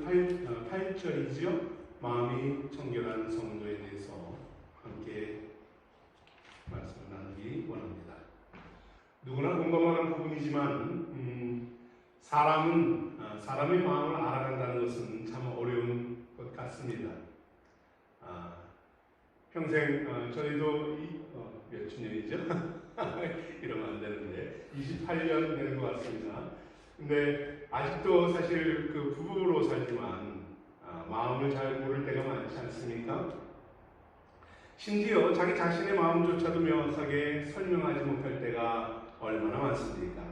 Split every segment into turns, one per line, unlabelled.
오늘 8절이죠. 마음이 청결한 성도에 대해서 함께 말씀을 나누기 원합니다. 누구나 공감하는 부분이지만 사람의 마음을 알아간다는 것은 참 어려운 것 같습니다. 평생 저희도 몇 주년이죠? 이러면 안 되는데 28년 되는 것 같습니다. 근데 아직도 사실 그 부부로 살지만 마음을 잘 모를 때가 많지 않습니까? 심지어 자기 자신의 마음조차도 명확하게 설명하지 못할 때가 얼마나 많습니까?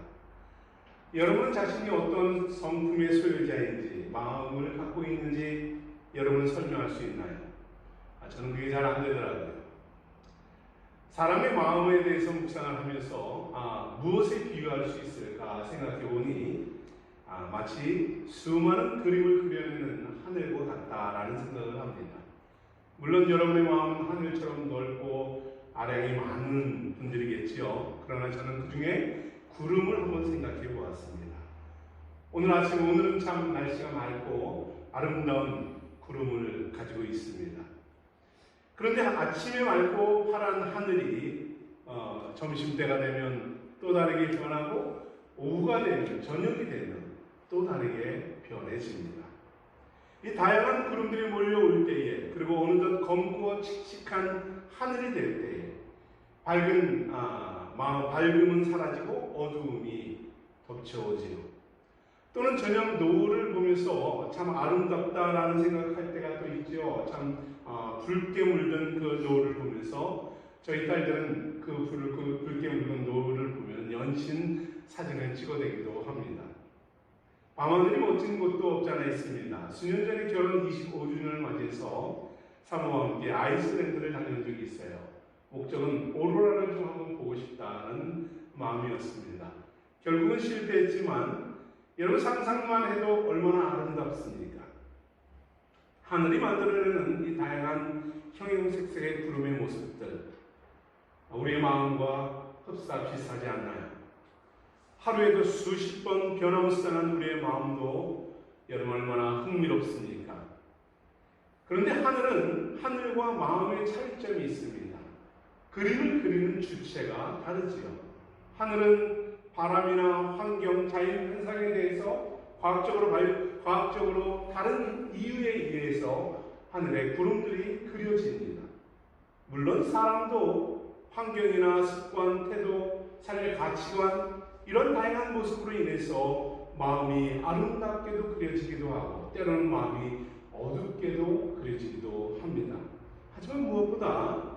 여러분 자신이 어떤 성품의 소유자인지, 마음을 갖고 있는지 여러분은 설명할 수 있나요? 저는 그게 잘 안 되더라고요. 사람의 마음에 대해서 묵상을 하면서 무엇에 비유할 수 있을까 생각해 보니 마치 수많은 그림을 그려내는 하늘과 같다라는 생각을 합니다. 물론 여러분의 마음은 하늘처럼 넓고 아량이 많은 분들이겠지요. 그러나 저는 그 중에 구름을 한번 생각해 보았습니다. 오늘은 참 날씨가 맑고 아름다운 구름을 가지고 있습니다. 그런데 아침에 맑고 파란 하늘이 점심때가 되면 또 다르게 변하고 오후가 되면, 저녁이 되면 또 다르게 변해집니다. 이 다양한 구름들이 몰려올 때에, 그리고 어느덧 검고 칙칙한 하늘이 될 때에 밝음은 사라지고 어두움이 덮쳐오지요. 또는 저녁 노을을 보면서 참 아름답다라는 생각할 때가 또 있죠. 참 붉게 물든 그 노을을 보면서 저희 딸들은 그 붉게 물든 노을을 보면 연신 사진을 찍어내기도 합니다. 밤하늘이 멋진 곳도 없지 않아 있습니다. 수년 전에 결혼 25주년을 맞이해서 사모와 함께 아이슬란드를 다녀온 적이 있어요. 목적은 오로라를 좀 한번 보고 싶다는 마음이었습니다. 결국은 실패했지만 여러분 상상만 해도 얼마나 아름답습니까? 하늘이 만들어내는 이 다양한 형형색색의 구름의 모습들, 우리의 마음과 흡사 비슷하지 않나요? 하루에도 수십 번 변화무쌍한 우리의 마음도 여러분 얼마나 흥미롭습니까? 그런데 하늘은 하늘과 마음의 차이점이 있습니다. 그림을 그리는 주체가 다르지요. 하늘은 바람이나 환경, 자연 현상에 대해서 과학적으로 다른 이유에 의해서 하늘에 구름들이 그려집니다. 물론 사람도 환경이나 습관, 태도, 삶의 가치관, 이런 다양한 모습으로 인해서 마음이 아름답게도 그려지기도 하고 때로는 마음이 어둡게도 그려지기도 합니다. 하지만 무엇보다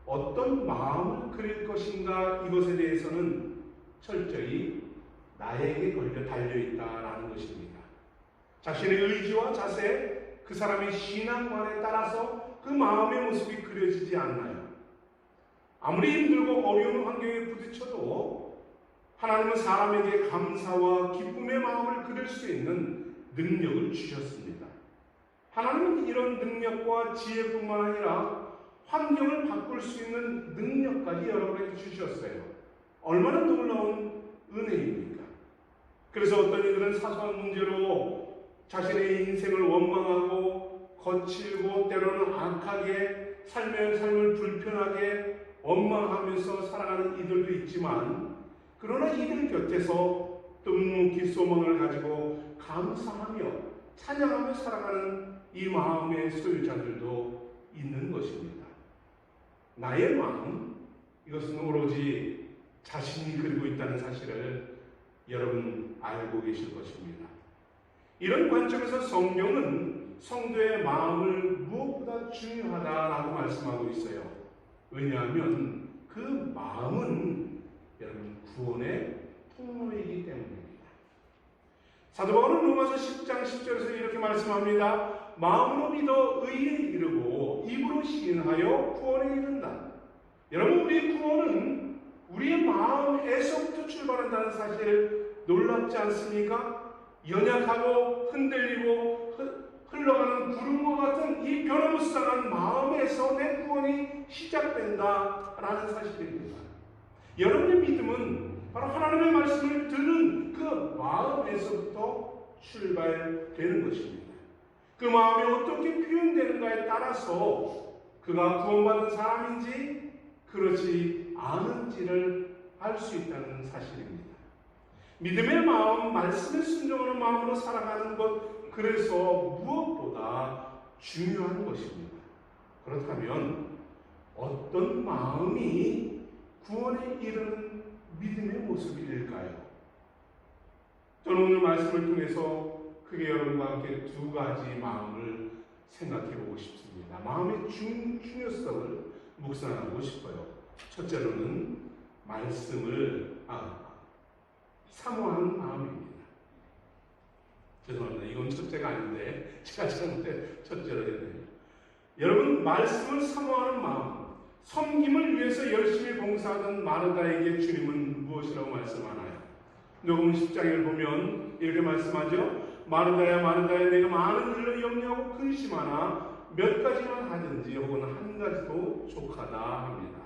어떤 마음을 그릴 것인가, 이것에 대해서는 철저히 나에게 걸려 달려있다라는 것입니다. 자신의 의지와 자세, 그 사람의 신앙관에 따라서 그 마음의 모습이 그려지지 않나요? 아무리 힘들고 어려운 환경에 부딪혀도 하나님은 사람에게 감사와 기쁨의 마음을 그릴 수 있는 능력을 주셨습니다. 하나님은 이런 능력과 지혜뿐만 아니라 환경을 바꿀 수 있는 능력까지 여러분에게 주셨어요. 얼마나 놀라운 은혜입니까? 그래서 어떤 이들은 사소한 문제로 자신의 인생을 원망하고 거칠고 때로는 악하게 삶을 불편하게 원망하면서 살아가는 이들도 있지만, 그러나 이들 곁에서 뜬묵히 소망을 가지고 감사하며 찬양하며 살아가는 이 마음의 소유자들도 있는 것입니다. 나의 마음, 이것은 오로지 자신이 그리고 있다는 사실을 여러분 알고 계실 것입니다. 이런 관점에서 성경은 성도의 마음을 무엇보다 중요하다라고 말씀하고 있어요. 왜냐하면 그 마음은 여러분 구원의 통로이기 때문입니다. 사도 바울은 로마서 10장 10절에서 이렇게 말씀합니다. 마음으로 믿어 의에 이르고 입으로 시인하여 구원에 이른다. 여러분, 우리의 구원은 우리의 마음에서부터 출발한다는 사실 놀랍지 않습니까? 연약하고 흔들리고 흘러가는 구름과 같은 이 변화무쌍한 마음에서 내 구원이 시작된다라는 사실입니다. 여러분의 믿음은 바로 하나님의 말씀을 듣는 그 마음에서부터 출발되는 것입니다. 그 마음이 어떻게 표현되는가에 따라서 그가 구원받은 사람인지 그렇지 않은지를 알 수 있다는 사실입니다. 믿음의 마음, 말씀에 순종하는 마음으로 살아가는 것, 그래서 무엇보다 중요한 것입니다. 그렇다면 어떤 마음이 구원에 이르는 믿음의 모습일까요? 저는 오늘 말씀을 통해서 크게 여러분과 함께 두 가지 마음을 생각해 보고 싶습니다. 마음의 중요성을 묵상하고 싶어요. 첫째로는 말씀을 사모하는 마음입니다. 죄송합니다. 이건 첫째가 아닌데 제가 잘못해 첫째로 했네요. 여러분, 말씀을 사모하는 마음, 섬김을 위해서 열심히 봉사하던 마르다에게 주님은 무엇이라고 말씀하나요? 녹음 10장을 보면 이렇게 말씀하죠. 마르다야 마르다야, 내가 많은 일로 염려하고 근심하나 몇 가지만 하든지 혹은 한 가지도 족하다 합니다.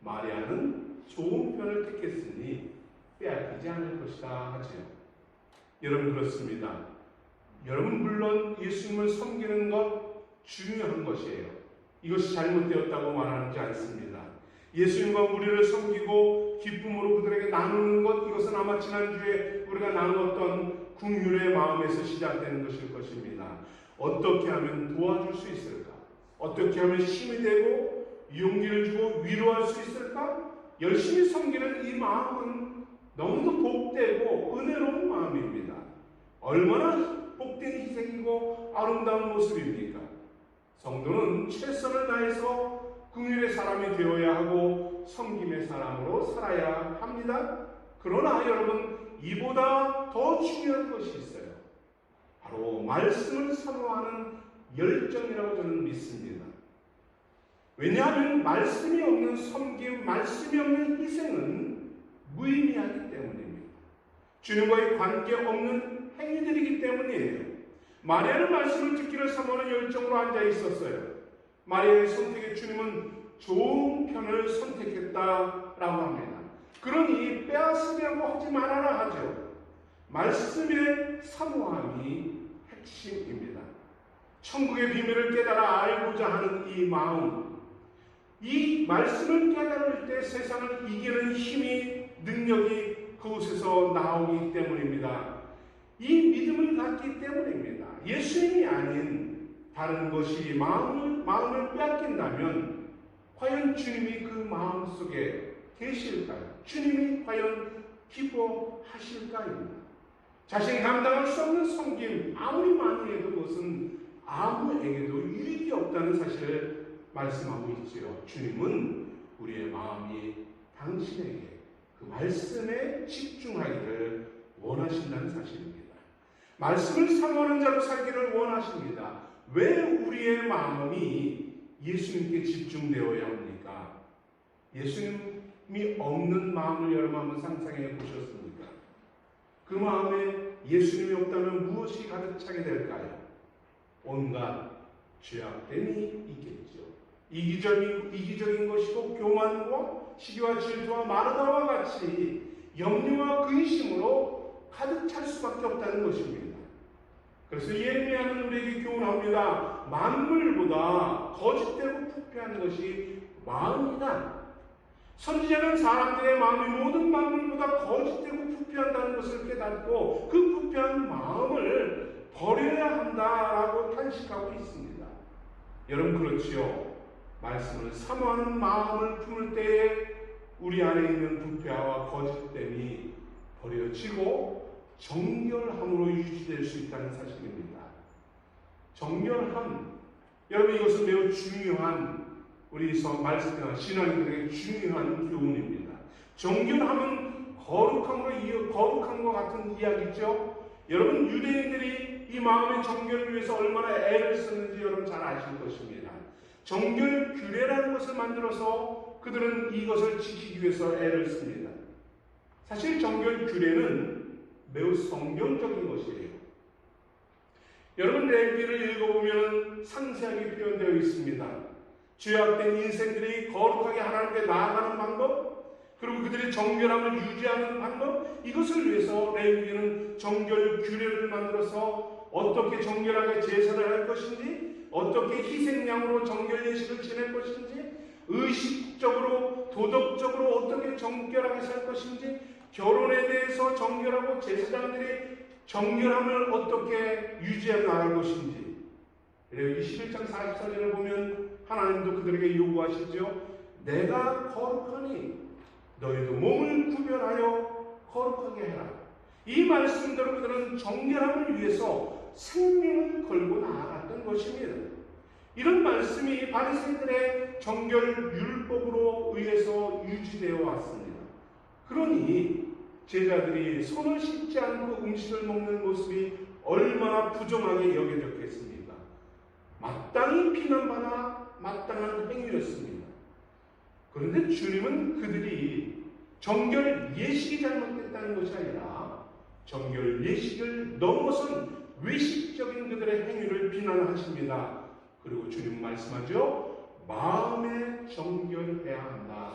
마리아는 좋은 편을 택했으니 빼앗기지 않을 것이다 하지요. 여러분, 그렇습니다. 여러분, 물론 예수님을 섬기는 것 중요한 것이에요. 이것이 잘못되었다고 말하지 않습니다. 예수님과 우리를 섬기고 기쁨으로 그들에게 나누는 것, 이것은 아마 지난주에 우리가 나누었던 긍휼의 마음에서 시작되는 것일 것입니다. 어떻게 하면 도와줄 수 있을까? 어떻게 하면 힘이 되고 용기를 주고 위로할 수 있을까? 열심히 섬기는 이 마음은 너무도 복되고 은혜로운 마음입니다. 얼마나 복된 희생이고 아름다운 모습입니까? 성도는 최선을 다해서 긍휼의 사람이 되어야 하고 섬김의 사람으로 살아야 합니다. 그러나 여러분, 이보다 더 중요한 것이 있어요. 바로 말씀을 사모하는 열정이라고 저는 믿습니다. 왜냐하면 말씀이 없는 섬김, 말씀이 없는 희생은 무의미하기 때문입니다. 주님과의 관계없는 행위들이기 때문이에요. 마리아는 말씀을 듣기를 사모하는 열정으로 앉아 있었어요. 마리아의 선택에 주님은 좋은 편을 선택했다라고 합니다. 그러니 빼앗으려고 하지 말아라 하죠. 말씀의 사모함이 핵심입니다. 천국의 비밀을 깨달아 알고자 하는 이 마음, 이 말씀을 깨달을 때 세상을 이기는 힘이, 능력이 그곳에서 나오기 때문입니다. 이 믿음을 갖기 때문입니다. 예수님이 아닌 다른 것이 마음을 빼앗긴다면 과연 주님이 그 마음 속에 계실까요? 주님이 과연 기뻐하실까요? 자신이 감당할 수 없는 섬김, 아무리 많이 해도 그것은 아무에게도 유익이 없다는 사실을 말씀하고 있지요. 주님은 우리의 마음이 당신에게 그 말씀에 집중하기를 원하신다는 사실입니다. 말씀을 사모하는 자로 살기를 원하십니다. 왜 우리의 마음이 예수님께 집중되어야 합니까? 예수님이 없는 마음을 여러분 한번 상상해 보셨습니까? 그 마음에 예수님이 없다면 무엇이 가득 차게 될까요? 온갖 죄악됨이 있겠죠. 이기적인 것이고 교만과 시기와 질투와 마르다와 같이 염려와 근심으로 가득 찰 수밖에 없다는 것입니다. 그래서 예레미야는 우리에게 교훈합니다. 만물보다 거짓되고 부패한 것이 마음이다. 선지자는 사람들의 마음이 모든 만물보다 거짓되고 부패한다는 것을 깨닫고 그 부패한 마음을 버려야 한다라고 탄식하고 있습니다. 여러분, 그렇지요? 말씀을 사모하는 마음을 품을 때에 우리 안에 있는 부패와 거짓됨이 버려지고 정결함으로 유지될 수 있다는 사실입니다. 정결함, 여러분, 이것은 매우 중요한 우리 신앙인들에게 중요한 교훈입니다. 정결함은 거룩한 것 같은 이야기죠. 여러분, 유대인들이 이 마음의 정결을 위해서 얼마나 애를 썼는지 여러분 잘 아실 것입니다. 정결 규례라는 것을 만들어서 그들은 이것을 지키기 위해서 애를 씁니다. 사실 정결 규례는 매우 성경적인 것이에요. 여러분, 레위기를 읽어보면 상세하게 표현되어 있습니다. 죄악된 인생들이 거룩하게 하나님께 나아가는 방법, 그리고 그들의 정결함을 유지하는 방법, 이것을 위해서 레위기는 정결 규례를 만들어서 어떻게 정결하게 제사를 할 것인지, 어떻게 희생양으로 정결 예식을 지낼 것인지, 의식적으로 도덕적으로 어떻게 정결하게 살 것인지, 결혼에 대해서 정결하고 제사장들의 정결함을 어떻게 유지해 나갈 것인지. 레위기 11장 44절을 보면 하나님도 그들에게 요구하시죠. 내가 거룩하니 너희도 몸을 구별하여 거룩하게 해라. 이 말씀대로 그들은 정결함을 위해서 생명을 걸고 나아갔던 것입니다. 이런 말씀이 바리새인들의 정결 율법으로 의해서 유지되어 왔습니다. 그러니 제자들이 손을 씻지 않고 음식을 먹는 모습이 얼마나 부정하게 여겨졌겠습니까? 마땅히 비난받아 마땅한 행위였습니다. 그런데 주님은 그들이 정결 예식이 잘못됐다는 것이 아니라 정결 예식을 넘어선 외식적인 그들의 행위를 비난하십니다. 그리고 주님 말씀하죠. 마음에 정결해야 한다.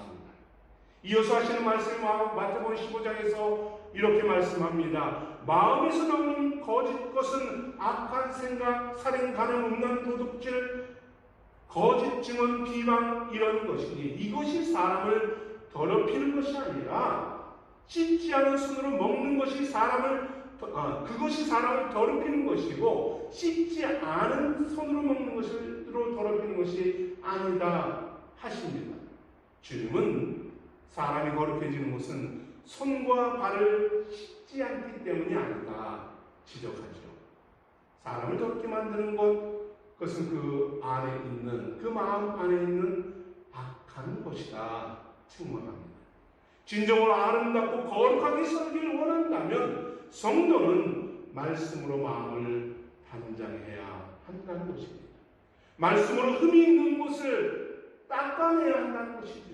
이어서 하시는 말씀이 마태복음 15장에서 이렇게 말씀합니다. 마음에서 나오는 거짓 것은 악한 생각, 살인, 간음, 음란, 도둑질, 거짓 증언, 비방 이런 것이니 이것이 사람을 더럽히는 것이 아니라 씻지 않은 손으로 먹는 것이 그것이 사람을 더럽히는 것이고 씻지 않은 손으로 먹는 것으로 더럽히는 것이 아니다 하십니다. 주님은 사람이 거룩해지는 것은 손과 발을 씻지 않기 때문이 아니다 지적하죠. 사람을 더럽게 만드는 그것은 그 안에 있는, 그 마음 안에 있는 악한 것이다 책망합니다. 진정으로 아름답고 거룩하게 살기를 원한다면 성도는 말씀으로 마음을 단장해야 한다는 것입니다. 말씀으로 흠이 있는 곳을 닦아내야 한다는 것이죠.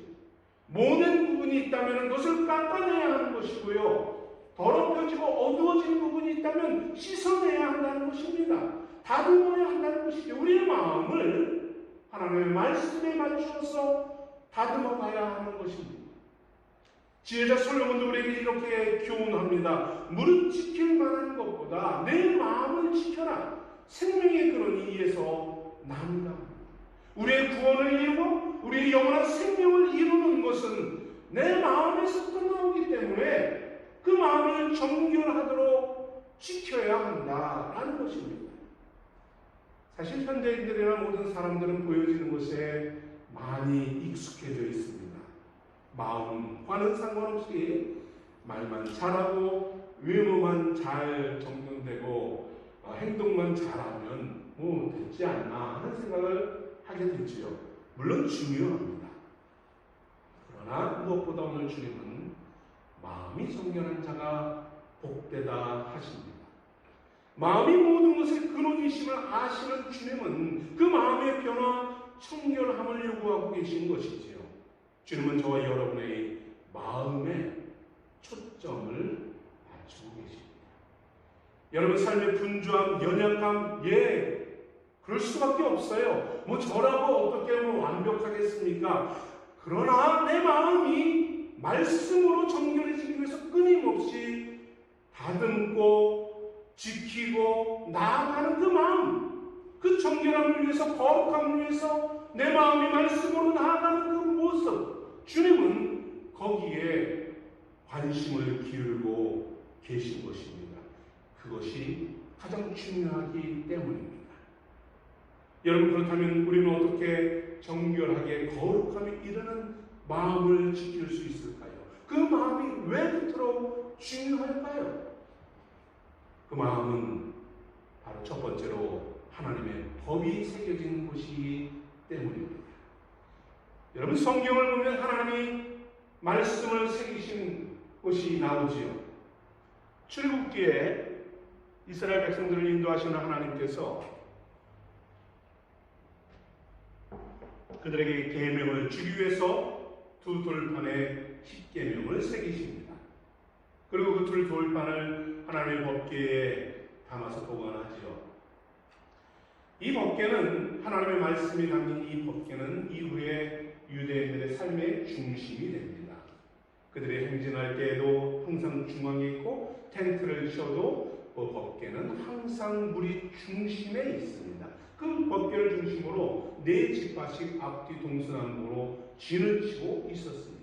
모든 부분이 있다면 그것을 깎아내야 하는 것이고요. 더럽혀지고 어두워진 부분이 있다면 씻어내야 한다는 것입니다. 다듬어야 한다는 것이죠. 우리의 마음을 하나님의 말씀에 맞추어서 다듬어 가야 하는 것입니다. 지혜자 솔로몬도 우리에게 이렇게 교훈합니다. 무릇 지킬 만한 것보다 내 마음을 지켜라. 생명의 근원이 이에서 납니다. 우리의 구원을 이루고 우리의 영원한 생명을 이루는 것은 내 마음에서부터 나오기 때문에 그 마음을 정결하도록 지켜야 한다라는 것입니다. 사실 현대인들이나 모든 사람들은 보여지는 것에 많이 익숙해져 있습니다. 마음과는 상관없이 말만 잘하고 외모만 잘 정돈되고 행동만 잘하면 됐지 않나 하는 생각을 하게 되지요. 물론 중요합니다. 그러나 무엇보다 오늘 주님은 마음이 정결한 자가 복되다 하십니다. 마음이 모든 것의 근원이심을 아시는 주님은 그 마음의 변화, 청결함을 요구하고 계신 것이지요. 주님은 저와 여러분의 마음에 초점을 맞추고 계십니다. 여러분 삶의 분주함, 연약함, 그럴 수밖에 없어요. 저라고 어떻게 완벽하겠습니까? 그러나 내 마음이 말씀으로 정결해지기 위해서 끊임없이 다듬고 지키고 나아가는 그 마음, 그 정결함을 위해서, 거룩함을 위해서 내 마음이 말씀으로 나아가는 그 모습, 주님은 거기에 관심을 기울이고 계신 것입니다. 그것이 가장 중요하기 때문입니다. 여러분, 그렇다면 우리는 어떻게 정결하게 거룩함에 이르는 마음을 지킬 수 있을까요? 그 마음이 왜 그토록 중요할까요? 그 마음은 바로 첫 번째로 하나님의 법이 새겨진 곳이기 때문입니다. 여러분, 성경을 보면 하나님이 말씀을 새기신 곳이 나오지요. 출애굽기에 이스라엘 백성들을 인도하시는 하나님께서 그들에게 계명을 주기 위해서 두 돌판에 십계명을 새기십니다. 그리고 그 두 돌판을 하나님의 법궤에 담아서 보관하지요. 이 법궤는, 하나님의 말씀이 담긴 이 법궤는 이후에 유대인들의 삶의 중심이 됩니다. 그들이 행진할 때에도 항상 중앙에 있고 텐트를 쳐도 그 법궤는 항상 무리 중심에 있습니다. 그 법궤를 중심으로 네 지파씩 앞뒤 동서남북으로 진을 치고 있었습니다.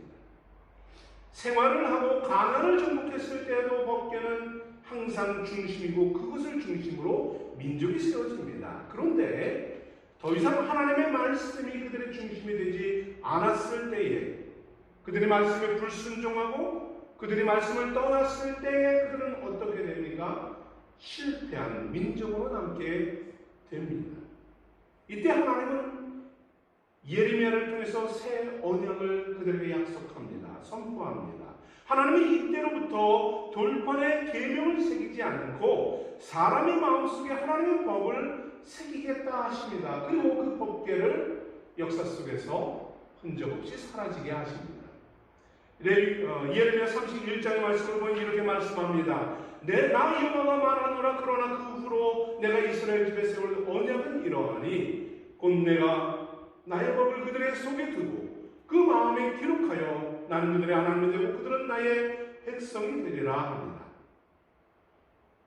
생활을 하고 가난을 정복했을 때에도 법궤는 항상 중심이고 그것을 중심으로 민족이 세워집니다. 그런데 더 이상 하나님의 말씀이 그들의 중심이 되지 않았을 때에, 그들의 말씀에 불순종하고 그들의 말씀을 떠났을 때에 그들은 어떻게 됩니까? 실패한 민족으로 남게 됩니다. 이때 하나님은 예레미야를 통해서 새 언약을 그들에게 약속합니다. 선포합니다. 하나님이 이때로부터 돌판에 계명을 새기지 않고 사람의 마음속에 하나님의 법을 새기겠다 하십니다. 그리고 그 법궤를 역사 속에서 흔적 없이 사라지게 하십니다. 예레미야 31장의 말씀을 보면 이렇게 말씀합니다. 나 여호와가 말하노라. 그러나 그 후로 내가 이스라엘 집에 세울 언약은 이러하니 곧 내가 나의 법을 그들의 속에 두고 그 마음에 기록하여 나는 그들의 하나님이 되고 그들은 나의 백성이 되리라 합니다.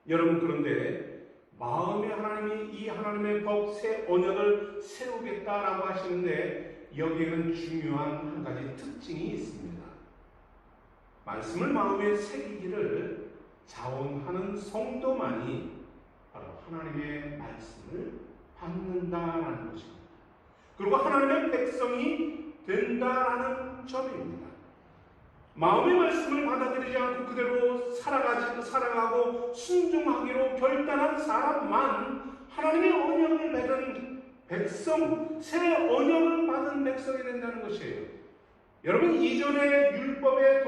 여러분, 그런데 마음에 하나님이 이 하나님의 법 새 언약을 세우겠다라고 하시는데 여기에는 중요한 한 가지 특징이 있습니다. 말씀을 마음에 새기기를 자원하는 성도만이 바로 하나님의 말씀을 받는다라는 것입니다. 그리고 하나님의 백성이 된다라는 점입니다. 마음의 말씀을 받아들이지 않고 그대로 살아가고 순종하기로 결단한 사람만 하나님의 언약을 맺은 백성, 새 언약을 받은 백성이 된다는 것이에요. 여러분, 이전의 율법의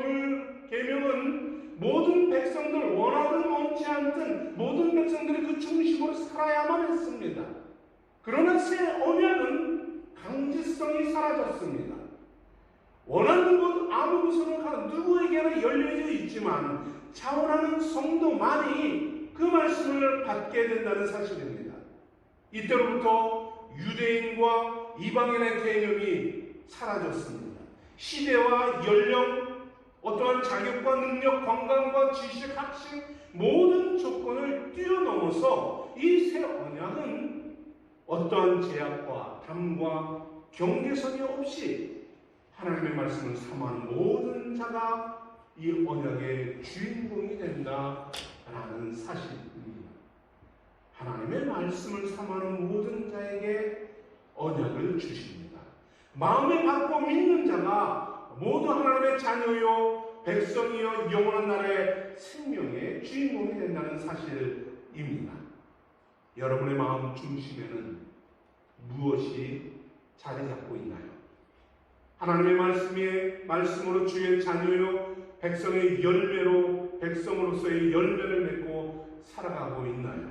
계명은 모든 백성들, 원하든 원치 않든 모든 백성들이 그 중심으로 살아야만 했습니다. 그러나 새 언약은 강제성이 사라졌습니다. 원하는 곳 아무 곳으로 누구에게나 열려져 있지만 자원하는 성도만이 그 말씀을 받게 된다는 사실입니다. 이때로부터 유대인과 이방인의 개념이 사라졌습니다. 시대와 연령, 어떠한 자격과 능력, 건강과 지식, 학식 모든 조건을 뛰어넘어서 이 새 언약은 어떠한 제약과 담과 경계선이 없이 하나님의 말씀을 사모하는 모든 자가 이 언약의 주인공이 된다라는 사실입니다. 하나님의 말씀을 사모하는 모든 자에게 언약을 주십니다. 마음에 받고 믿는 자가 모두 하나님의 자녀요 백성이요 영원한 나라의 생명의 주인공이 된다는 사실입니다. 여러분의 마음 중심에는 무엇이 자리 잡고 있나요? 하나님의 말씀으로 주의 자녀요 백성의 열매로 백성으로서의 열매를 맺고 살아가고 있나요?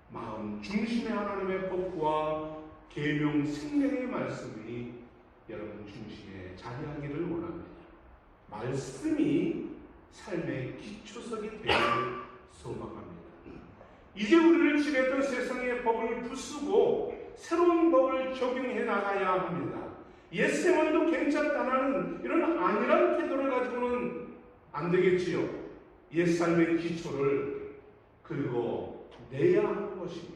마음 중심에 하나님의 법과 계명 생명의 말씀이 여러분 중심에 자리하기를 원합니다. 말씀이 삶의 기초석이 되기를 소망합니다. 이제 우리를 지배했던 세상의 법을 부수고 새로운 법을 적용해 나가야 합니다. 옛생활도 괜찮다는 이런 안일한 태도를 가지고는 안 되겠지요. 옛삶의 기초를 긁어내야 하는 것입니다.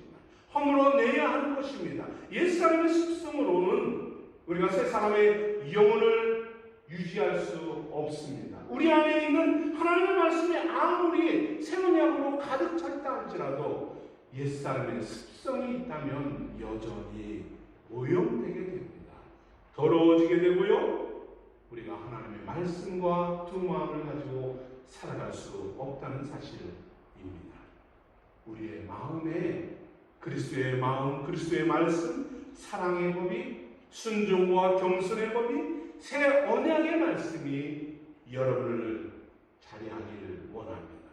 허물어내야 하는 것입니다. 옛사람의 습성으로는 우리가 새 사람의 영혼을 유지할 수 없습니다. 우리 안에 있는 하나님의 말씀이 아무리 새 언약으로 가득 찼다 할지라도 옛사람의 습성이 있다면 여전히 오염되게 됩니다. 더러워지게 되고요. 우리가 하나님의 말씀과 두 마음을 가지고 살아갈 수 없다는 사실입니다. 우리의 마음에 그리스도의 마음, 그리스도의 말씀, 사랑의 법이, 순종과 겸손의 법이, 새 언약의 말씀이 여러분을 자리하기를 원합니다.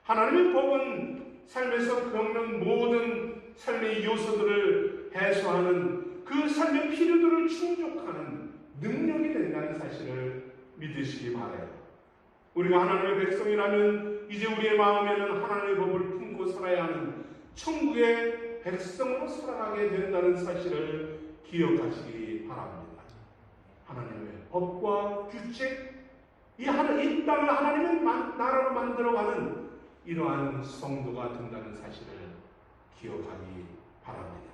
하나님의 법은 삶에서 겪는 모든 삶의 요소들을 해소하는 그 삶의 필요들을 충족하는 능력이 된다는 사실을 믿으시기 바라요. 우리가 하나님의 백성이라면 이제 우리의 마음에는 하나님의 법을 품고 살아야 하는 천국의 백성으로 살아가게 된다는 사실을 기억하시기 바랍니다. 하나님의 법과 규칙, 이 땅을 하나님의 나라로 만들어가는 이러한 성도가 된다는 사실을 기억하기 바랍니다.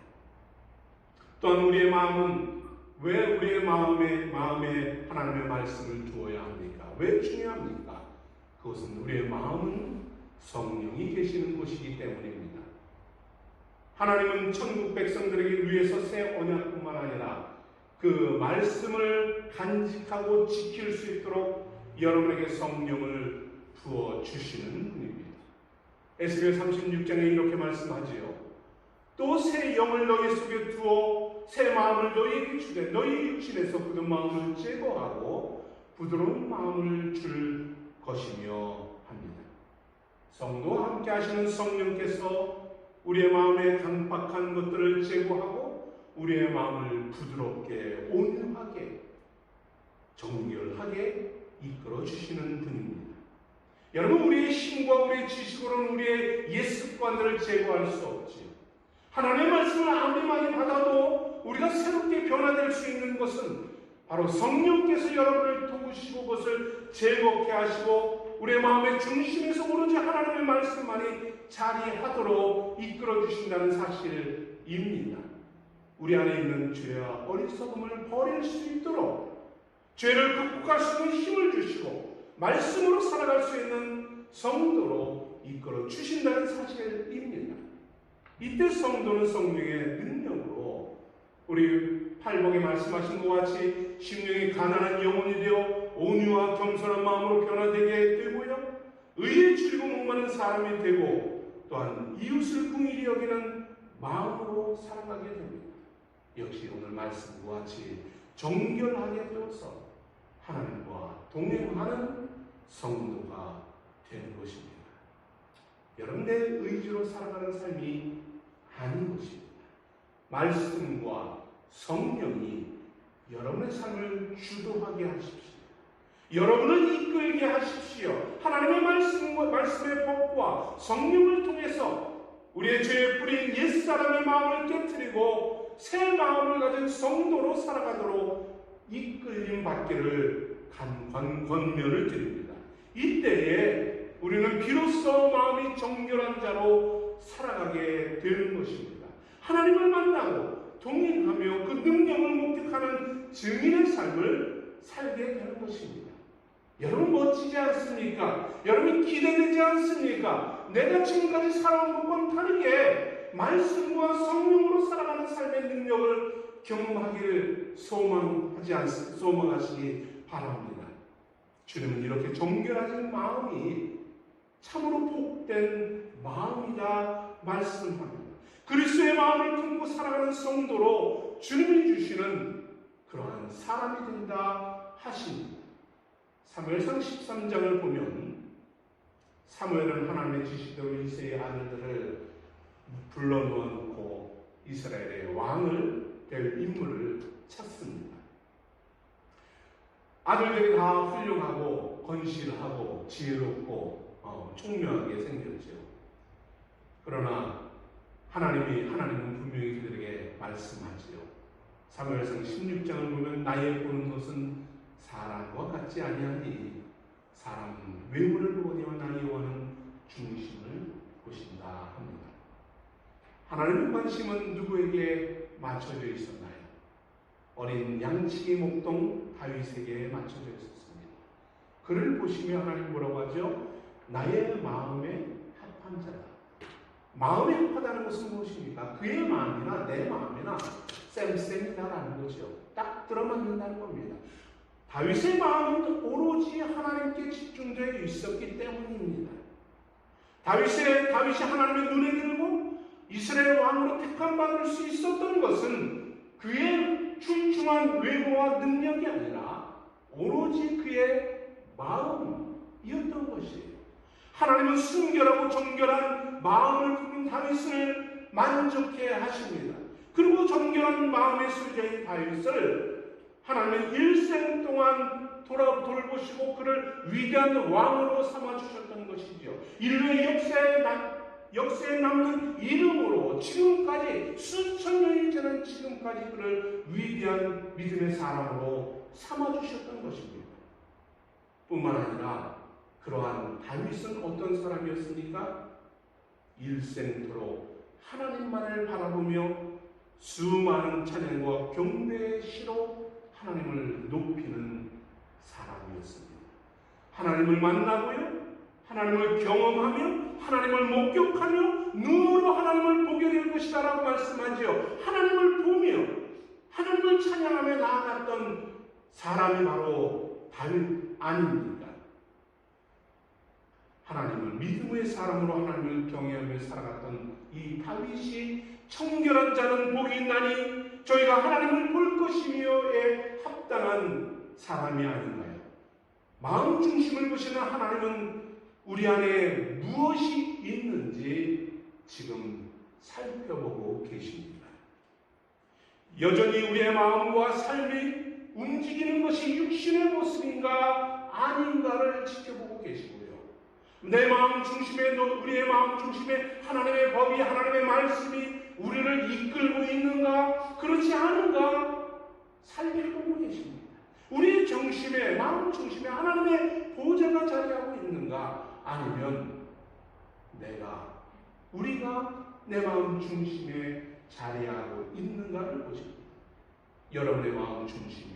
또한 우리의 마음은 왜 우리의 마음에 하나님의 말씀을 두어야 합니까? 왜 중요합니까? 그것은 우리의 마음은 성령이 계시는 곳이기 때문입니다. 하나님은 천국 백성들에게 위해서 새 언약뿐만 아니라 그 말씀을 간직하고 지킬 수 있도록 여러분에게 성령을 부어 주시는 분입니다. 에스겔 36장에 이렇게 말씀하지요. 또 새 영을 너희 속에 두어 새 마음을 너희에게 주되 너희 육신에서 굳은 마음을 제거하고 부드러운 마음을 줄 것이며 합니다. 성도와 함께 하시는 성령께서 우리의 마음에 강박한 것들을 제거하고 우리의 마음을 부드럽게 온유하게 정결하게 이끌어 주시는 분입니다. 여러분, 우리의 힘과 우리의 지식으로는 우리의 옛 습관들을 제거할 수 없지요. 하나님의 말씀을 아무리 많이 받아도 우리가 새롭게 변화될 수 있는 것은 바로 성령께서 여러분을 도우시고 그것을 즐겁게 하시고 우리의 마음의 중심에서 오로지 하나님의 말씀만이 자리하도록 이끌어 주신다는 사실입니다. 우리 안에 있는 죄와 어리석음을 버릴 수 있도록 죄를 극복할 수 있는 힘을 주시고 말씀으로 살아갈 수 있는 성도로 이끌어 주신다는 사실입니다. 이때 성도는 성령의 능력으로 우리 팔복에 말씀하신 것 같이 심령이 가난한 영혼이 되어 온유와 겸손한 마음으로 변화되게 되고요. 의에 줄이고 목마른 사람이 되고 또한 이웃을 긍휼히 여기는 마음으로 살아가게 됩니다. 역시 오늘 말씀과 같이 정결하게 되어서 하나님과 동행하는 성도가 되는 것입니다. 여러분의 의지로 살아가는 삶이 아닌 것입니다. 말씀과 성령이 여러분의 삶을 주도하게 하십시오. 여러분을 이끌게 하십시오. 하나님의 말씀의 법과 성령을 통해서 우리의 죄에 뿌린 옛사람의 마음을 깨트리고 새 마음을 가진 성도로 살아가도록 이끌림 받기를 간곡한 권면을 드립니다. 이때에 우리는 비로소 마음이 정결한 자로 살아가게 되는 것입니다. 하나님을 만나고 동행하며 그 능력을 목격하는 증인의 삶을 살게 되는 것입니다. 여러분 멋지지 않습니까? 여러분 기대되지 않습니까? 내가 지금까지 살아온 것과는 다르게 말씀과 성령으로 살아가는 삶의 능력을 경험하기를 소망하시기 바랍니다. 주님은 이렇게 정결하신 마음이 참으로 복된 마음이다 말씀합니다. 그리스도의 마음을 품고 살아가는 성도로 주님이 주시는 그러한 사람이 된다 하십니다. 사무엘상 13장을 보면 사무엘은 하나님의 지시대로 이새의 아들들을 불러 놓아놓고 이스라엘의 왕을 될 인물을 찾습니다. 아들들이 다 훌륭하고 건실하고 지혜롭고 총명하게 생겼죠. 그러나 하나님은 분명히 그들에게 말씀하지요. 사무엘상 16장을 보면 나의 보는 것은 사람과 같지 아니하니 사람 외모를 보거니와 나의 여호와는 중심을 보신다 합니다. 하나님의 관심은 누구에게 맞춰져 있었나요? 어린 양치기 목동 다윗에게 맞춰져 있었습니다. 그를 보시며 하나님 뭐라고 하죠? 나의 마음에 합한 자다. 마음에 합하다는 것은 무엇입니까? 그의 마음이나 내 마음이나 쌤쌤이다라는 거죠. 딱 들어맞는다는 겁니다. 다윗의 마음은 오로지 하나님께 집중되어 있었기 때문입니다. 다윗이 하나님의 눈에 들고 이스라엘 왕으로 택함받을 수 있었던 것은 그의 출중한 외모와 능력이 아니라 오로지 그의 마음이었던 것이에요. 하나님은 순결하고 정결한 마음을 품은 다윗을 만족해 하십니다. 그리고 정결한 마음의 소유자인 다윗을 하나님은 일생 동안 돌보시고 그를 위대한 왕으로 삼아주셨던 것이죠. 인류의 역사에 남는 이름으로 지금까지 수천 년이 지난 지금까지 그를 위대한 믿음의 사람으로 삼아주셨던 것입니다. 뿐만 아니라 그러한 다윗은 어떤 사람이었습니까? 일생토록 하나님만을 바라보며 수많은 찬양과 경배의 시로 하나님을 높이는 사람이었습니다. 하나님을 만나고요, 하나님을 경험하며 하나님을 목격하며 눈으로 하나님을 보게 될 것이다 라고 말씀하지요. 하나님을 보며 하나님을 찬양하며 나아갔던 사람이 바로 다윗 아닙니까? 하나님을 믿음의 사람으로 하나님을 경외하며 살아갔던 이 다윗이 청결한 자는 복이 있나니 저희가 하나님을 볼 것이며에 합당한 사람이 아닌가요? 마음 중심을 보시는 하나님은 우리 안에 무엇이 있는지 지금 살펴보고 계십니다. 여전히 우리의 마음과 삶이 움직이는 것이 육신의 모습인가 아닌가를 지켜보고 계시고요. 내 마음 중심에, 우리의 마음 중심에 하나님의 법이, 하나님의 말씀이 우리를 이끌고 있는가, 그렇지 않은가 살펴보고 계십니다. 우리의 중심에, 마음 중심에 하나님의 보좌가 자리하고 있는가, 아니면 우리가 내 마음 중심에 자리하고 있는가를 보십니다. 여러분의 마음 중심에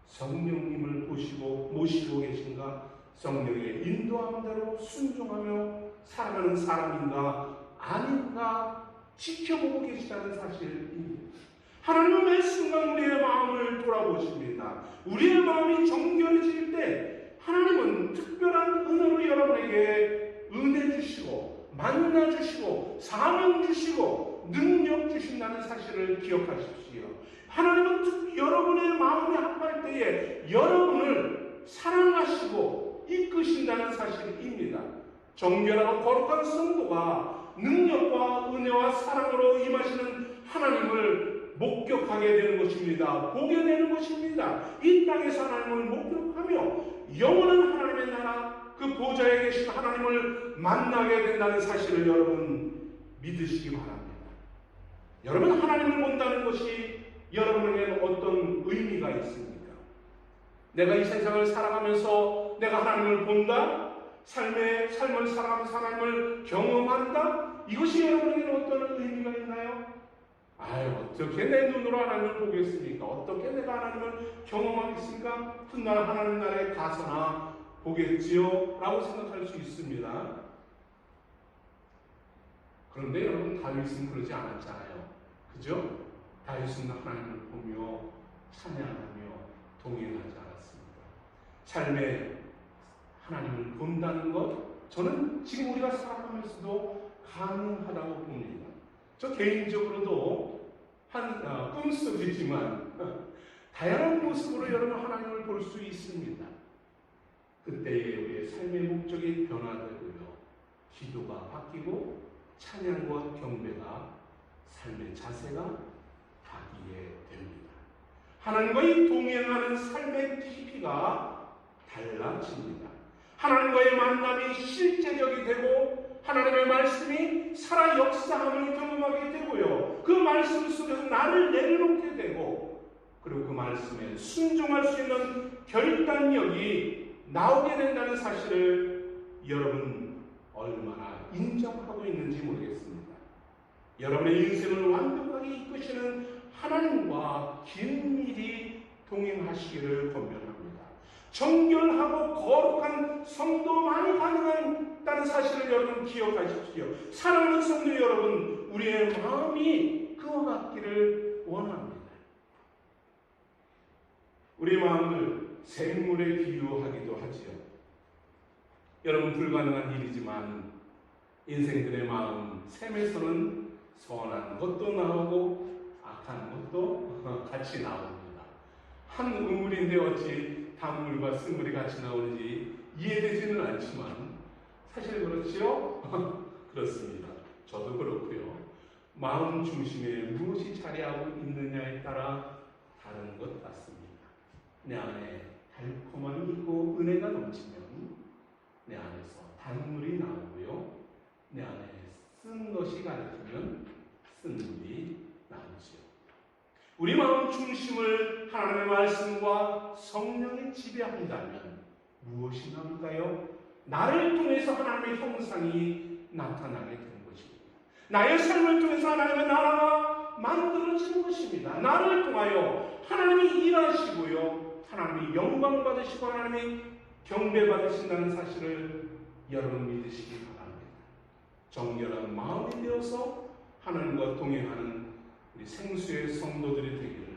성령님을 모시고 계신가? 성령의 인도함대로 순종하며 살아가는 사람인가 아닌가 지켜보고 계시다는 사실입니다. 하나님은 매 순간 우리의 마음을 돌아보십니다. 우리의 마음이 정결해질 때 하나님은 특별한 은혜로 여러분에게 은혜 주시고 만나 주시고 사명 주시고 능력 주신다는 사실을 기억하십시오. 하나님은 여러분의 마음에 합할 때에 여러분을 사랑하시고 이끄신다는 사실입니다. 정결하고 거룩한 성도가 능력과 은혜와 사랑으로 임하시는 하나님을 목격하게 되는 것입니다. 보게 되는 것입니다. 이 땅에서 하나님을 목격하며 영원한 하나님의 나라, 그 보좌에 계신 하나님을 만나게 된다는 사실을 여러분 믿으시기 바랍니다. 여러분, 하나님을 본다는 것이 여러분에게 어떤 의미가 있습니까? 내가 이 세상을 살아가면서 내가 하나님을 본다? 삶을 살아가면서 하나님을 경험한다? 이것이 여러분에게 어떤 의미가 있나요? 어떻게 내 눈으로 하나님을 보겠습니까? 어떻게 내가 하나님을 경험하겠습니까? 훗날 하나님 나라에 가서나 보겠지요? 라고 생각할 수 있습니다. 그런데 여러분, 다윗은 그러지 않았잖아요. 그죠? 다윗은 하나님을 보며 찬양하며 동행하지 않았습니다. 삶에 하나님을 본다는 것, 저는 지금 우리가 살아가면서도 가능하다고 봅니다. 저 개인적으로도 꿈속이지만 다양한 모습으로 여러분 하나님을 볼 수 있습니다. 그때의 우리의 삶의 목적이 변화되고요, 기도가 바뀌고 찬양과 경배가 삶의 자세가 바뀌게 됩니다. 하나님과의 동행하는 삶의 깊이가 달라집니다. 하나님과의 만남이 실제적이 되고 하나님의 말씀이 살아 역사함을 경험하게 되고요, 그 말씀 속에서 나를 내려놓게 되고, 그리고 그 말씀에 순종할 수 있는 결단력이 나오게 된다는 사실을 여러분 얼마나 인정하고 있는지 모르겠습니다. 여러분의 인생을 완벽하게 이끄시는 하나님과 긴밀히 동행하시기를 권면합니다. 정결하고 거룩한 성도만이 가능하다는 사실을 여러분 기억하십시오. 사랑하는 성도 여러분, 우리의 마음이 그와 같기를 원합니다. 우리 마음을 샘물에 비유하기도 하지요. 여러분, 불가능한 일이지만 인생들의 마음 샘에서는 선한 것도 나오고 악한 것도 같이 나옵니다. 한 우물인데 어찌 단물과 쓴물이 같이 나오는지 이해되지는 않지만 사실 그렇지요? 그렇습니다. 저도 그렇고요. 마음 중심에 무엇이 자리하고 있느냐에 따라 다른 것 같습니다. 내 안에 달콤함이 있고 은혜가 넘치면 내 안에서 단물이 나오고요, 내 안에 쓴 것이 가득하면 쓴물이 나오지요. 우리 마음 중심을 하나님의 말씀과 성령이 지배한다면 무엇이 나올까요? 나를 통해서 하나님의 형상이 나타나게 되는 것입니다. 나의 삶을 통해서 하나님의 나라가 만들어지는 것입니다. 나를 통하여 하나님이 일하시고요, 하나님이 영광 받으시고 하나님이 경배 받으신다는 사실을 여러분 믿으시기 바랍니다. 정결한 마음이 되어서 하나님과 동행하는 우리 생수의 성도들이 되기를